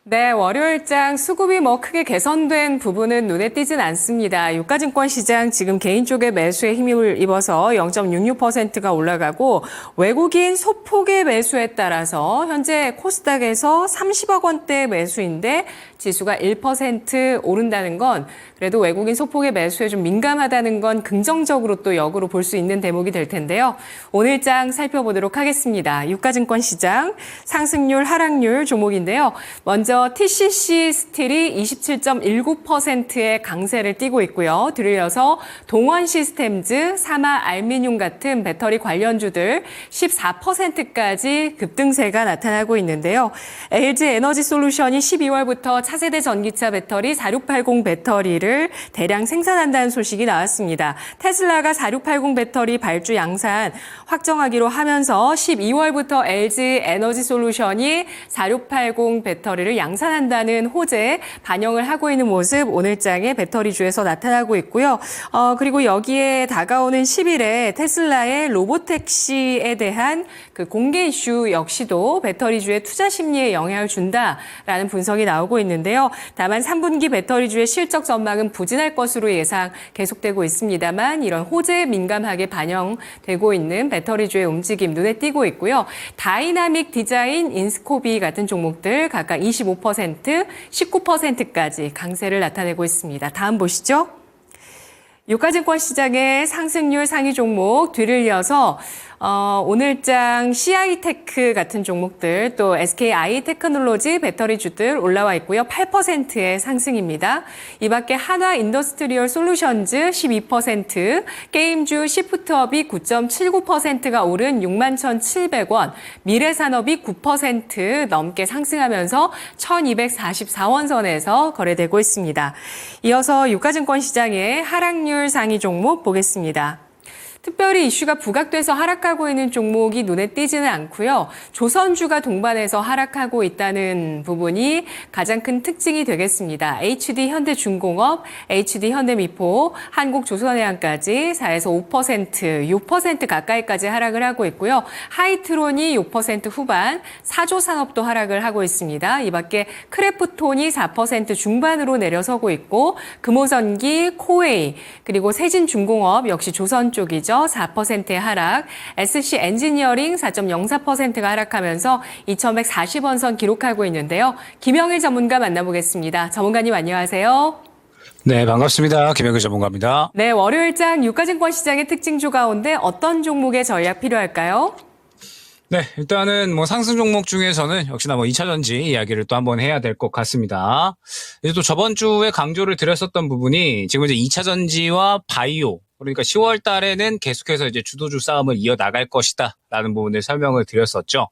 네, 월요일장 수급이 크게 개선된 부분은 눈에 띄진 않습니다. 유가증권 시장 지금 개인 쪽의 매수에 힘을 입어서 0.66%가 올라가고 외국인 소폭의 매수에 따라서 현재 코스닥에서 30억 원대 매수인데 지수가 1% 오른다는 건 그래도 외국인 소폭의 매수에 좀 민감하다는 건 긍정적으로 또 역으로 볼 수 있는 대목이 될 텐데요. 오늘 장 살펴보도록 하겠습니다. 유가증권 시장 상승률 하락률 종목인데요. 먼저 TCC 스틸이 27.19%의 강세를 띠고 있고요. 들이어서 동원 시스템즈, 사마 알미늄 같은 배터리 관련주들 14%까지 급등세가 나타나고 있는데요. LG 에너지 솔루션이 12월부터 차세대 전기차 배터리 4680 배터리를 대량 생산한다는 소식이 나왔습니다. 테슬라가 4680 배터리 발주 양산 확정하기로 하면서 12월부터 LG 에너지 솔루션이 4680 배터리를 양산한다는 호재에 반영을 하고 있는 모습 오늘장의 배터리주에서 나타나고 있고요. 그리고 여기에 다가오는 10일에 테슬라의 로보택시에 대한 그 공개 이슈 역시도 배터리주의 투자 심리에 영향을 준다라는 분석이 나오고 있는데요. 다만 3분기 배터리주의 실적 전망은 부진할 것으로 예상 계속되고 있습니다만 이런 호재에 민감하게 반영되고 있는 배터리주의 움직임 눈에 띄고 있고요. 다이나믹 디자인, 인스코비 같은 종목들 각각 25%, 19%까지 강세를 나타내고 있습니다. 다음 보시죠. 유가증권 시장의 상승률 상위 종목 뒤를 이어서 오늘장 CI테크 같은 종목들 또 SKI 테크놀로지 배터리주들 올라와 있고요. 8%의 상승입니다. 이 밖에 한화 인더스트리얼 솔루션즈 12%, 게임주 시프트업이 9.79%가 오른 61,700원, 미래산업이 9% 넘게 상승하면서 1244원 선에서 거래되고 있습니다. 이어서 유가증권 시장의 하락률 상위 종목 보겠습니다. 특별히 이슈가 부각돼서 하락하고 있는 종목이 눈에 띄지는 않고요. 조선주가 동반해서 하락하고 있다는 부분이 가장 큰 특징이 되겠습니다. HD 현대중공업, HD 현대미포, 한국조선해양까지 4에서 5%, 6% 가까이까지 하락을 하고 있고요. 하이트론이 6% 후반, 사조산업도 하락을 하고 있습니다. 이 밖에 크래프톤이 4% 중반으로 내려서고 있고 금호전기, 코웨이, 그리고 세진중공업 역시 조선 쪽이죠. 4%의 하락, SC 엔지니어링 4.04%가 하락하면서 2,140원 선 기록하고 있는데요. 김영일 전문가 만나보겠습니다. 전문가님 안녕하세요. 네, 반갑습니다. 김영일 전문가입니다. 네, 월요일장 유가증권 시장의 특징주 가운데 어떤 종목의 전략 필요할까요? 네, 일단은 상승 종목 중에서는 역시나 2차 전지 이야기를 또 한번 해야 될 것 같습니다. 이제 또 저번 주에 강조를 드렸었던 부분이 지금 이제 2차 전지와 바이오, 그러니까 10월 달에는 계속해서 이제 주도주 싸움을 이어나갈 것이다 라는 부분을 설명을 드렸었죠.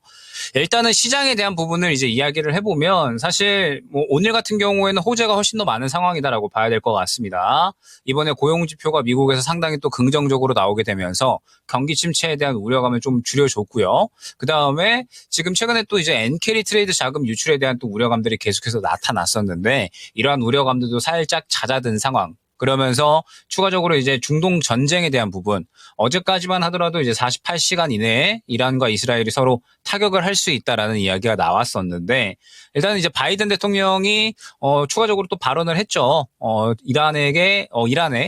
일단은 시장에 대한 부분을 이제 이야기를 해보면 사실 오늘 같은 경우에는 호재가 훨씬 더 많은 상황이다라고 봐야 될 것 같습니다. 이번에 고용지표가 미국에서 상당히 또 긍정적으로 나오게 되면서 경기 침체에 대한 우려감을 좀 줄여줬고요. 그 다음에 지금 최근에 또 이제 엔캐리 트레이드 자금 유출에 대한 또 우려감들이 계속해서 나타났었는데 이러한 우려감들도 살짝 잦아든 상황. 그러면서 추가적으로 이제 중동 전쟁에 대한 부분, 어제까지만 하더라도 이제 48시간 이내에 이란과 이스라엘이 서로 타격을 할 수 있다라는 이야기가 나왔었는데, 일단은 이제 바이든 대통령이 추가적으로 또 발언을 했죠. 이란에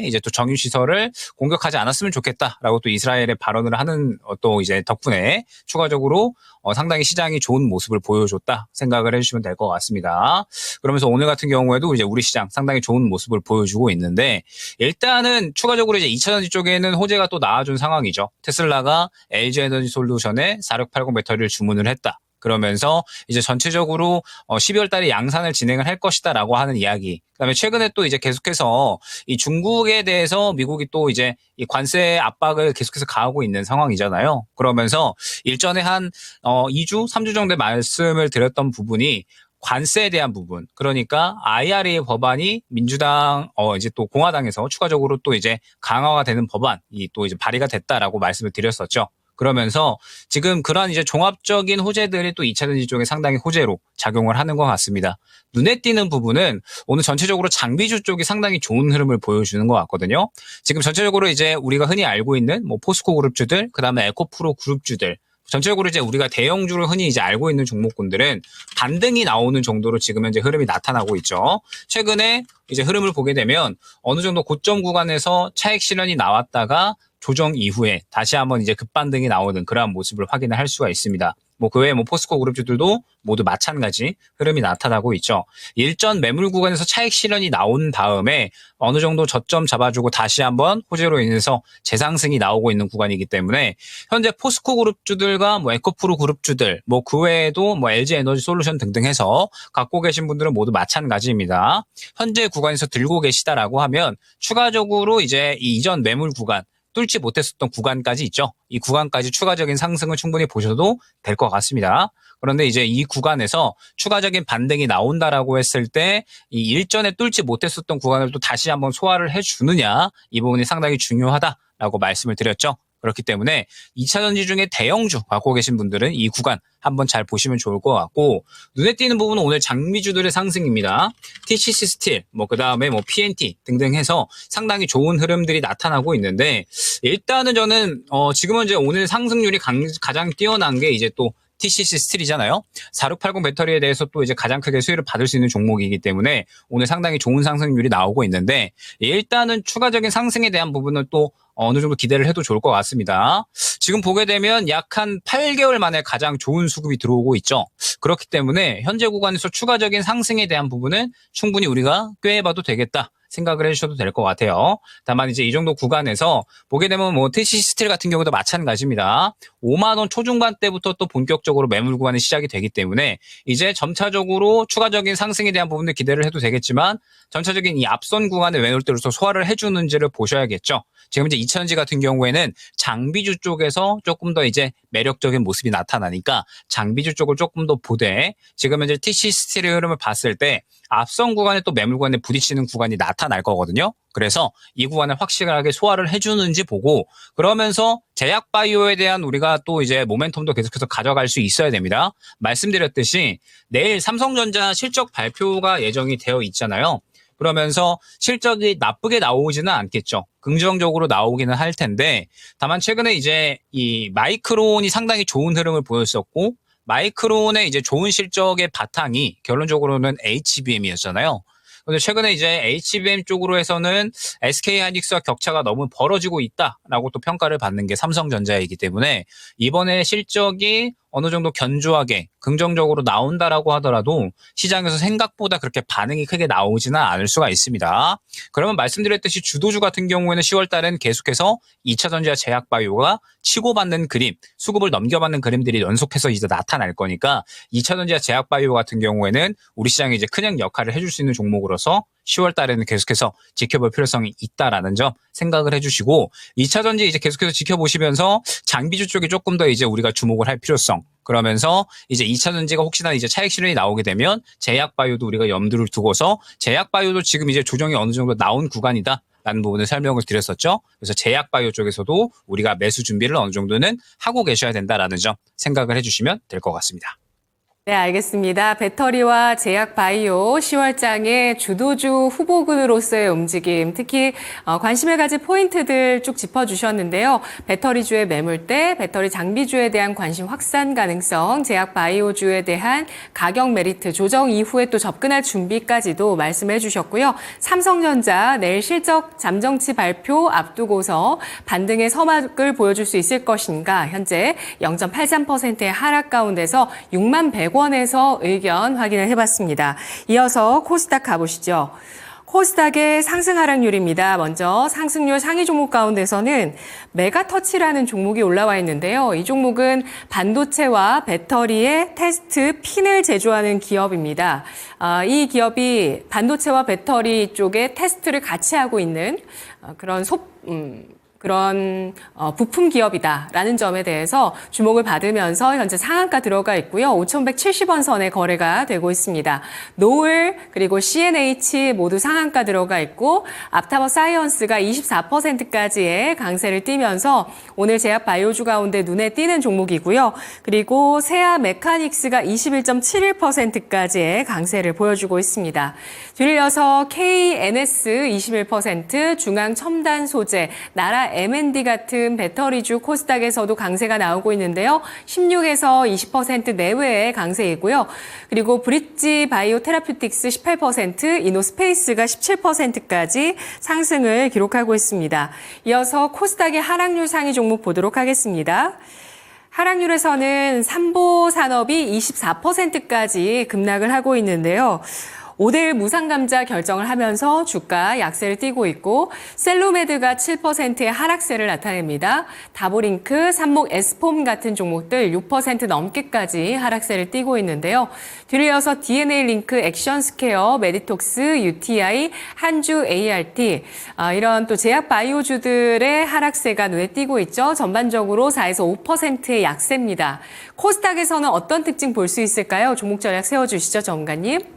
이제 또 정유 시설을 공격하지 않았으면 좋겠다라고 또 이스라엘에 발언을 하는 또 이제 덕분에 추가적으로 상당히 시장이 좋은 모습을 보여줬다 생각을 해주시면 될 것 같습니다. 그러면서 오늘 같은 경우에도 이제 우리 시장 상당히 좋은 모습을 보여주고 있는데 일단은 추가적으로 이제 2차전지 쪽에는 호재가 또 나와준 상황이죠. 테슬라가 LG 에너지 솔루션에 4680 배터리를 주문을 했다. 그러면서 이제 전체적으로 12월 달에 양산을 진행을 할 것이다라고 하는 이야기. 그다음에 최근에 또 이제 계속해서 이 중국에 대해서 미국이 또 이제 이 관세 압박을 계속해서 가하고 있는 상황이잖아요. 그러면서 일전에 한 2주, 3주 정도의 말씀을 드렸던 부분이 관세에 대한 부분. 그러니까 IRA 법안이 민주당 이제 또 공화당에서 추가적으로 또 이제 강화가 되는 법안이 또 이제 발의가 됐다라고 말씀을 드렸었죠. 그러면서 지금 그러한 이제 종합적인 호재들이 또 2차전지 쪽에 상당히 호재로 작용을 하는 것 같습니다. 눈에 띄는 부분은 오늘 전체적으로 장비주 쪽이 상당히 좋은 흐름을 보여주는 것 같거든요. 지금 전체적으로 이제 우리가 흔히 알고 있는 포스코 그룹주들, 그다음에 에코프로 그룹주들, 전체적으로 이제 우리가 대형주를 흔히 이제 알고 있는 종목군들은 반등이 나오는 정도로 지금 현재 흐름이 나타나고 있죠. 최근에 이제 흐름을 보게 되면 어느 정도 고점 구간에서 차익 실현이 나왔다가 조정 이후에 다시 한번 이제 급반등이 나오는 그러한 모습을 확인을 할 수가 있습니다. 그 외에 포스코 그룹주들도 모두 마찬가지 흐름이 나타나고 있죠. 일전 매물 구간에서 차익 실현이 나온 다음에 어느 정도 저점 잡아주고 다시 한번 호재로 인해서 재상승이 나오고 있는 구간이기 때문에 현재 포스코 그룹주들과 에코프로 그룹주들, 그 외에도 LG 에너지 솔루션 등등 해서 갖고 계신 분들은 모두 마찬가지입니다. 현재 구간에서 들고 계시다라고 하면 추가적으로 이제 이 이전 매물 구간 뚫지 못했었던 구간까지 있죠. 이 구간까지 추가적인 상승을 충분히 보셔도 될 것 같습니다. 그런데 이제 이 구간에서 추가적인 반등이 나온다라고 했을 때 이 일전에 뚫지 못했었던 구간을 또 다시 한번 소화를 해주느냐, 이 부분이 상당히 중요하다라고 말씀을 드렸죠. 그렇기 때문에 2차전지 중에 대형주 갖고 계신 분들은 이 구간 한번 잘 보시면 좋을 것 같고, 눈에 띄는 부분은 오늘 장비주들의 상승입니다. TCC 스틸, 그 다음에 PNT 등등 해서 상당히 좋은 흐름들이 나타나고 있는데, 일단은 저는 지금은 이제 오늘 상승률이 가장 뛰어난 게 이제 또 TCC 스틸이잖아요. 4680 배터리에 대해서 또 이제 가장 크게 수혜를 받을 수 있는 종목이기 때문에 오늘 상당히 좋은 상승률이 나오고 있는데, 일단은 추가적인 상승에 대한 부분은 또 어느 정도 기대를 해도 좋을 것 같습니다. 지금 보게 되면 약 한 8개월 만에 가장 좋은 수급이 들어오고 있죠. 그렇기 때문에 현재 구간에서 추가적인 상승에 대한 부분은 충분히 우리가 꾀해봐도 되겠다 생각을 해주셔도 될 것 같아요. 다만 이제 이 정도 구간에서 보게 되면 TCC 스틸 같은 경우도 마찬가지입니다. 5만 원 초중반 때부터 또 본격적으로 매물 구간이 시작이 되기 때문에 이제 점차적으로 추가적인 상승에 대한 부분을 기대를 해도 되겠지만, 전체적인 이 앞선 구간의 매물대로서 소화를 해주는지를 보셔야겠죠. 지금 이제 2차전지 같은 경우에는 장비주 쪽에서 조금 더 이제 매력적인 모습이 나타나니까 장비주 쪽을 조금 더 보되, 지금 현재 TCC 스틸의 흐름을 봤을 때 앞선 구간에 또 매물 구간에 부딪히는 구간이 나타날 거거든요. 그래서 이 구간을 확실하게 소화를 해주는지 보고, 그러면서 제약바이오에 대한 우리가 또 이제 모멘텀도 계속해서 가져갈 수 있어야 됩니다. 말씀드렸듯이 내일 삼성전자 실적 발표가 예정이 되어 있잖아요. 그러면서 실적이 나쁘게 나오지는 않겠죠. 긍정적으로 나오기는 할 텐데, 다만 최근에 이제 이 마이크론이 상당히 좋은 흐름을 보였었고, 마이크론의 이제 좋은 실적의 바탕이 결론적으로는 HBM이었잖아요. 근데 최근에 이제 HBM 쪽으로 해서는 SK하이닉스와 격차가 너무 벌어지고 있다라고 또 평가를 받는 게 삼성전자이기 때문에 이번에 실적이 어느 정도 견조하게 긍정적으로 나온다라고 하더라도 시장에서 생각보다 그렇게 반응이 크게 나오지는 않을 수가 있습니다. 그러면 말씀드렸듯이 주도주 같은 경우에는 10월 달엔 계속해서 2차전지와 제약바이오가 치고받는 그림, 수급을 넘겨받는 그림들이 연속해서 이제 나타날 거니까 2차전지와 제약바이오 같은 경우에는 우리 시장에 이제 큰 역할을 해줄 수 있는 종목으로서 10월 달에는 계속해서 지켜볼 필요성이 있다라는 점 생각을 해주시고, 2차전지 이제 계속해서 지켜보시면서 장비주 쪽에 조금 더 이제 우리가 주목을 할 필요성, 그러면서 이제 2차전지가 혹시나 이제 차익 실현이 나오게 되면 제약바이오도 우리가 염두를 두고서, 제약바이오도 지금 이제 조정이 어느 정도 나온 구간이다 라는 부분을 설명을 드렸었죠. 그래서 제약바이오 쪽에서도 우리가 매수 준비를 어느 정도는 하고 계셔야 된다라는 점 생각을 해주시면 될 것 같습니다. 네, 알겠습니다. 배터리와 제약바이오 10월장의 주도주 후보군으로서의 움직임, 특히 관심을 가질 포인트들 쭉 짚어주셨는데요. 배터리주의 매물대, 배터리 장비주에 대한 관심 확산 가능성, 제약바이오주에 대한 가격 메리트, 조정 이후에 또 접근할 준비까지도 말씀해 주셨고요. 삼성전자 내일 실적 잠정치 발표 앞두고서 반등의 서막을 보여줄 수 있을 것인가, 현재 0.83%의 하락 가운데서 6만 100원에서 의견 확인을 해봤습니다. 이어서 코스닥 가보시죠. 코스닥의 상승 하락률입니다. 먼저 상승률 상위 종목 가운데서는 메가터치라는 종목이 올라와 있는데요. 이 종목은 반도체와 배터리의 테스트 핀을 제조하는 기업입니다. 이 기업이 반도체와 배터리 쪽에 테스트를 같이 하고 있는 그런 부품 기업이다라는 점에 대해서 주목을 받으면서 현재 상한가 들어가 있고요. 5,170원 선에 거래가 되고 있습니다. 노을 그리고 CNH 모두 상한가 들어가 있고, 앞타버 사이언스가 24%까지의 강세를 띠면서 오늘 제약바이오주 가운데 눈에 띄는 종목이고요. 그리고 세아 메카닉스가 21.71%까지의 강세를 보여주고 있습니다. 뒤를 이어서 KNS 21%, 중앙첨단소재, 나라 M&D 같은 배터리주 코스닥에서도 강세가 나오고 있는데요. 16에서 20% 내외의 강세이고요. 그리고 브릿지 바이오 테라퓨틱스 18%, 이노스페이스가 17%까지 상승을 기록하고 있습니다. 이어서 코스닥의 하락률 상위 종목 보도록 하겠습니다. 하락률에서는 삼보산업이 24%까지 급락을 하고 있는데요. 5대1 무상감자 결정을 하면서 주가 약세를 띠고 있고 셀로메드가 7%의 하락세를 나타냅니다. 다보링크, 삼목 에스폼 같은 종목들 6% 넘게까지 하락세를 띠고 있는데요. 뒤를 이어서 DNA-링크, 액션스퀘어, 메디톡스, UTI, 한주 ART 이런 또 제약 바이오주들의 하락세가 눈에 띄고 있죠. 전반적으로 4에서 5%의 약세입니다. 코스닥에서는 어떤 특징 볼 수 있을까요? 종목 전략 세워주시죠, 전문가님.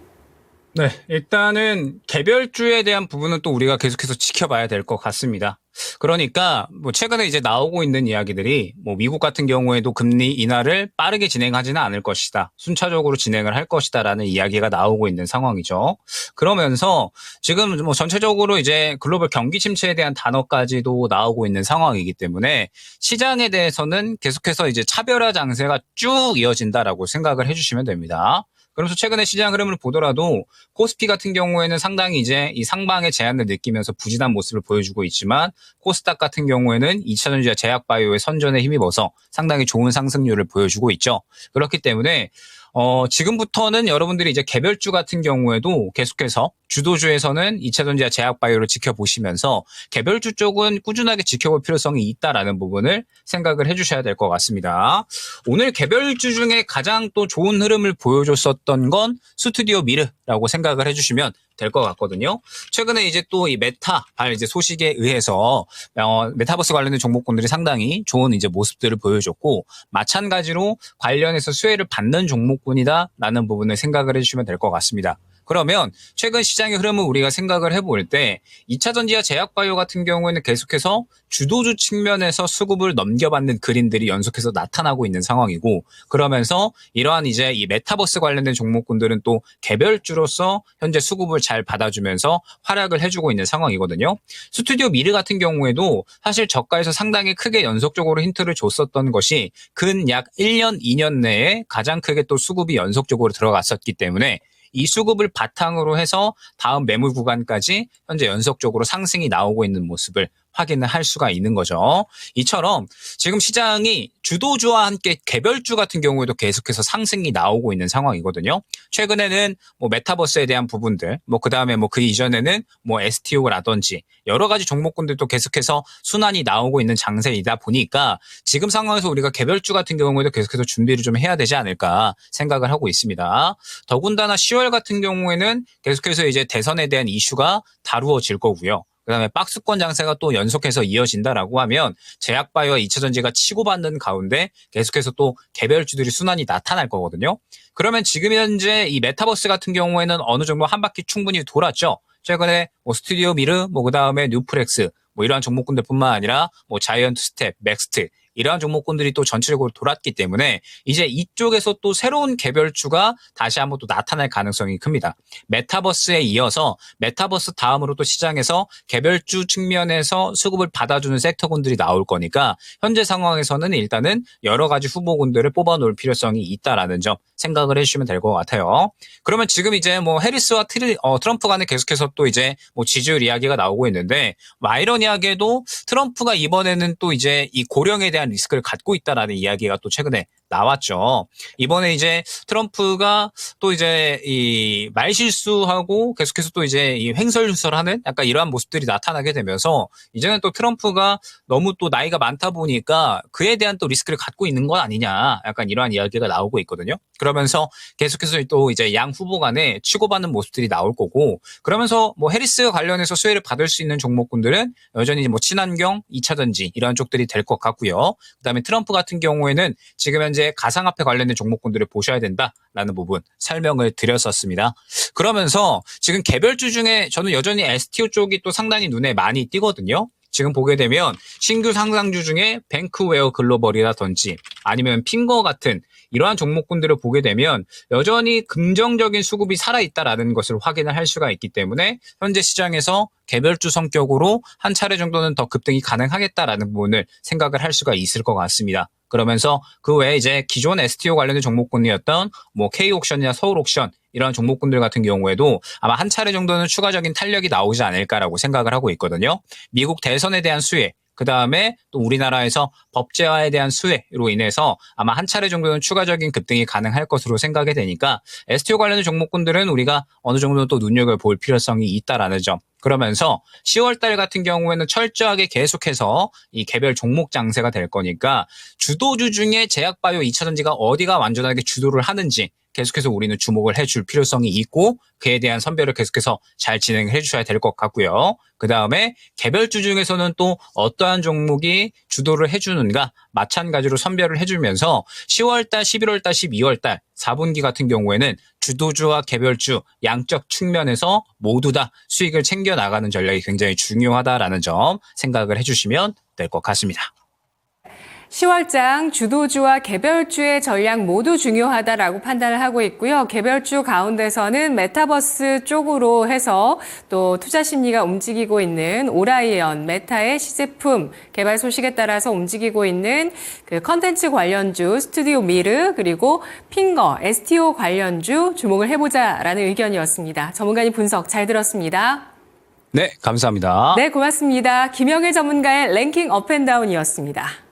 네, 일단은 개별주에 대한 부분은 또 우리가 계속해서 지켜봐야 될 것 같습니다. 그러니까 뭐 최근에 이제 나오고 있는 이야기들이 뭐 미국 같은 경우에도 금리 인하를 빠르게 진행하지는 않을 것이다. 순차적으로 진행을 할 것이다라는 이야기가 나오고 있는 상황이죠. 그러면서 지금 뭐 전체적으로 이제 글로벌 경기 침체에 대한 단어까지도 나오고 있는 상황이기 때문에 시장에 대해서는 계속해서 이제 차별화 장세가 쭉 이어진다라고 생각을 해주시면 됩니다. 그래서 최근에 시장 흐름을 보더라도 코스피 같은 경우에는 상당히 이제 이 상방의 제한을 느끼면서 부진한 모습을 보여주고 있지만 코스닥 같은 경우에는 2차전지와 제약바이오의 선전에 힘입어서 상당히 좋은 상승률을 보여주고 있죠. 그렇기 때문에 지금부터는 여러분들이 이제 개별주 같은 경우에도 계속해서 주도주에서는 2차전지와 제약바이오를 지켜보시면서 개별주 쪽은 꾸준하게 지켜볼 필요성이 있다라는 부분을 생각을 해주셔야 될 것 같습니다. 오늘 개별주 중에 가장 또 좋은 흐름을 보여줬었던 건 스튜디오 미르라고 생각을 해주시면 될 것 같거든요. 최근에 이제 또 이 메타 이제 소식에 의해서 메타버스 관련된 종목군들이 상당히 좋은 이제 모습들을 보여줬고 마찬가지로 관련해서 수혜를 받는 종목군이다라는 부분을 생각을 해주시면 될 것 같습니다. 그러면 최근 시장의 흐름을 우리가 생각을 해볼 때 2차전지와 제약바이오 같은 경우에는 계속해서 주도주 측면에서 수급을 넘겨받는 그림들이 연속해서 나타나고 있는 상황이고 그러면서 이러한 이제 이 메타버스 관련된 종목군들은 또 개별주로서 현재 수급을 잘 받아주면서 활약을 해주고 있는 상황이거든요. 스튜디오 미르 같은 경우에도 사실 저가에서 상당히 크게 연속적으로 힌트를 줬었던 것이 근 약 1년, 2년 내에 가장 크게 또 수급이 연속적으로 들어갔었기 때문에 이 수급을 바탕으로 해서 다음 매물 구간까지 현재 연속적으로 상승이 나오고 있는 모습을 확인을 할 수가 있는 거죠. 이처럼 지금 시장이 주도주와 함께 개별주 같은 경우에도 계속해서 상승이 나오고 있는 상황이거든요. 최근에는 뭐 메타버스에 대한 부분들, 뭐 그다음에 뭐 그 이전에는 뭐 STO라든지 여러 가지 종목군들도 계속해서 순환이 나오고 있는 장세이다 보니까 지금 상황에서 우리가 개별주 같은 경우에도 계속해서 준비를 좀 해야 되지 않을까 생각을 하고 있습니다. 더군다나 10월 같은 경우에는 계속해서 이제 대선에 대한 이슈가 다루어질 거고요. 그다음에 박스권 장세가 또 연속해서 이어진다라고 하면 제약바이오와 2차전지가 치고받는 가운데 계속해서 또 개별주들이 순환이 나타날 거거든요. 그러면 지금 현재 이 메타버스 같은 경우에는 어느 정도 한 바퀴 충분히 돌았죠. 최근에 뭐 스튜디오 미르, 뭐 그다음에 뉴프렉스, 뭐 이러한 종목군들뿐만 아니라 뭐 자이언트 스텝, 맥스트 이러한 종목군들이 또 전체적으로 돌았기 때문에 이제 이쪽에서 또 새로운 개별주가 다시 한번 또 나타날 가능성이 큽니다. 메타버스에 이어서 메타버스 다음으로 또 시장에서 개별주 측면에서 수급을 받아주는 섹터군들이 나올 거니까 현재 상황에서는 일단은 여러 가지 후보군들을 뽑아놓을 필요성이 있다라는 점 생각을 해주시면 될 것 같아요. 그러면 지금 이제 뭐 해리스와 트럼프 간에 계속해서 또 이제 뭐 지지율 이야기가 나오고 있는데 아이러니하게도 트럼프가 이번에는 또 이제 이 고령에 대한 리스크를 갖고 있다라는 이야기가 또 최근에 나왔죠. 이번에 이제 트럼프가 또 이제 이 말실수하고 계속해서 또 이제 이 횡설수설하는 약간 이러한 모습들이 나타나게 되면서 이제는 또 트럼프가 너무 또 나이가 많다 보니까 그에 대한 또 리스크를 갖고 있는 건 아니냐 약간 이러한 이야기가 나오고 있거든요. 그러면서 계속해서 또 이제 양 후보 간에 치고받는 모습들이 나올 거고 그러면서 뭐 해리스 관련해서 수혜를 받을 수 있는 종목군들은 여전히 뭐 친환경, 2차전지 이런 쪽들이 될 것 같고요. 그다음에 트럼프 같은 경우에는 지금 현재 가상화폐 관련된 종목군들을 보셔야 된다라는 부분 설명을 드렸었습니다. 그러면서 지금 개별주 중에 저는 여전히 STO 쪽이 또 상당히 눈에 많이 띄거든요. 지금 보게 되면 신규 상장주 중에 뱅크웨어 글로벌이라든지 아니면 핑거 같은 이러한 종목군들을 보게 되면 여전히 긍정적인 수급이 살아있다라는 것을 확인을 할 수가 있기 때문에 현재 시장에서 개별주 성격으로 한 차례 정도는 더 급등이 가능하겠다라는 부분을 생각을 할 수가 있을 것 같습니다. 그러면서 그 외에 이제 기존 STO 관련된 종목군이었던 뭐 K옥션이나 서울옥션 이런 종목군들 같은 경우에도 아마 한 차례 정도는 추가적인 탄력이 나오지 않을까라고 생각을 하고 있거든요. 미국 대선에 대한 수혜, 그 다음에 또 우리나라에서 법제화에 대한 수혜로 인해서 아마 한 차례 정도는 추가적인 급등이 가능할 것으로 생각이 되니까 STO 관련된 종목군들은 우리가 어느 정도 또 눈여겨볼 필요성이 있다라는 점. 그러면서 10월달 같은 경우에는 철저하게 계속해서 이 개별 종목 장세가 될 거니까 주도주 중에 제약바이오 2차전지가 어디가 완전하게 주도를 하는지 계속해서 우리는 주목을 해줄 필요성이 있고 그에 대한 선별을 계속해서 잘 진행을 해주셔야 될 것 같고요. 그 다음에 개별주 중에서는 또 어떠한 종목이 주도를 해주는가 마찬가지로 선별을 해주면서 10월달, 11월달, 12월달 4분기 같은 경우에는 주도주와 개별주 양적 측면에서 모두 다 수익을 챙겨 나가는 전략이 굉장히 중요하다라는 점 생각을 해주시면 될 것 같습니다. 10월장 주도주와 개별주의 전략 모두 중요하다라고 판단을 하고 있고요. 개별주 가운데서는 메타버스 쪽으로 해서 또 투자 심리가 움직이고 있는 오라이언, 메타의 시제품 개발 소식에 따라서 움직이고 있는 그 컨텐츠 관련주 스튜디오 미르 그리고 핑거, STO 관련주 주목을 해보자라는 의견이었습니다. 전문가님 분석 잘 들었습니다. 네, 감사합니다. 네, 고맙습니다. 김영일 전문가의 랭킹 업앤다운이었습니다.